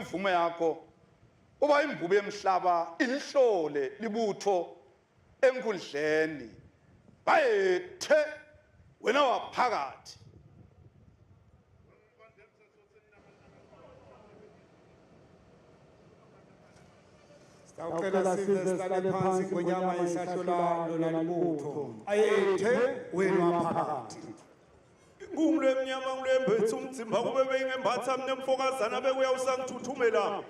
imvume yakho uba imvubu yemhlaba ilihlole libutho enkundleni bayethe wena waphakathi. Sawucela size sihlale phansi ngonyama isahlolayo lalibutho ayethe wena waphakathi. Ngumle emnyama ngulembethe umzimba kube beyingembatha mina mfokazana bekuyawusangithuthumela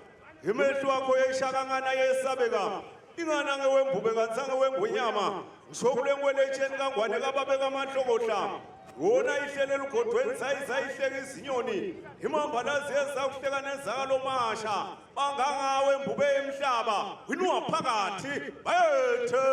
imehlo akho yeshakangana yesabeka ingana ngewembube kanzange wengonyama ngisho kule ngweletsheni kangwane kababe kamahlokohla wona ihlelela ugodweni sayihleka izinyoni imambalazi ezakuhleka nezakalo masha bangangawe embube emhlaba wena waphakathi bayethe.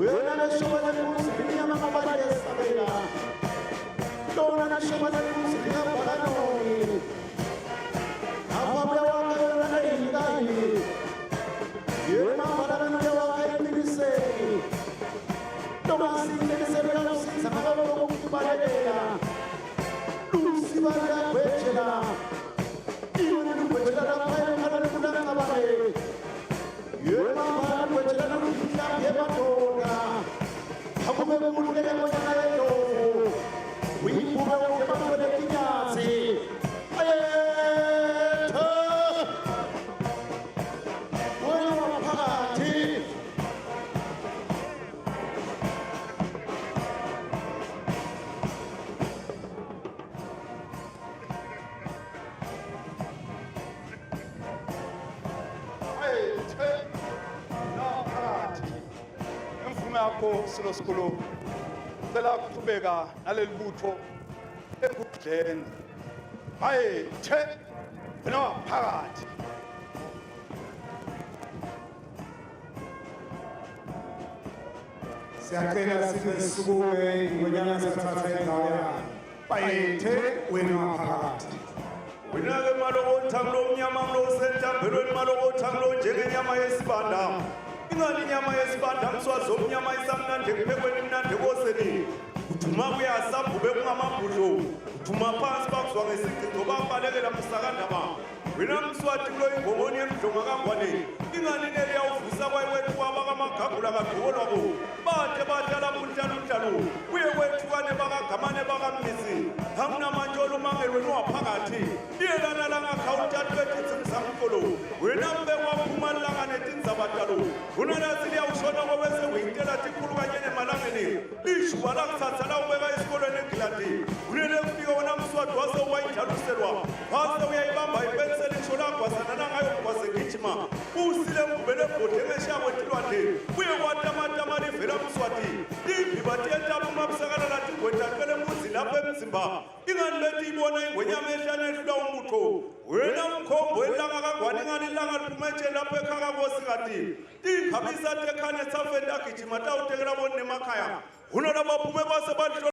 Wewe na shule ya ngakho silo sikhulu cela kuqhubeka naleli butho enkundleni bayethe wena waphakathi Siyacela sibe sikuwe ingonyama esathatha indawo yayo. Bayethe wena waphakathi. Wena-ke malokotha kulo mnyama kulo usentambelweni malokotha kulo njengenyama yesibanda. Ingani inyama yesibanda mswazi omnyama isamnandi ekuphekweni mnandi ekoseni. Uthuma kuyasabhube kungamabhudlo. Uthuma phansi bakuzwa ngesigcingo babalekela musakandaba. Wena mswati kulo ingomoni emdlonga kangwane. Ingani neli yawuvusa kwayewethu kwabakamagagula kadolwako. Bathe badlala bunhlalunhlalo. Kuye kwethukane bakagamane bakamisi. Hamnamantsholo umangeli wena waphakathi. Iyelana langakhawuntati bethithi msamkolo. Wena mbe waphuma langa netinzabatalo. Unanasi liyawushona kwabese uyintela tikhulu kanye nemalangeni. Lishuba lakusatsa la ubeka esikolweni eGiladi. Unele kufika wena mswati wase uwayidlaluselwa. Wase uyayibamba ipenseli isho lagwasana nangayo kwasegijima. Usile mgubele bhodi emeshako etilwandle. Uye kwatamatama livela mswati. Ibhiba tiyetapuma busakala lati gwetakele muzi lapho emzimba. Ingani beti ibona ingwenyama ehlane ehlula umutho. Wena mkhombo elanga kagwani ingani ilanga lipumeche lapho ekhaka kosikati. Inghabisa tekhane safenda gijima tawutekela bone emakhaya. Unona baphume base badlo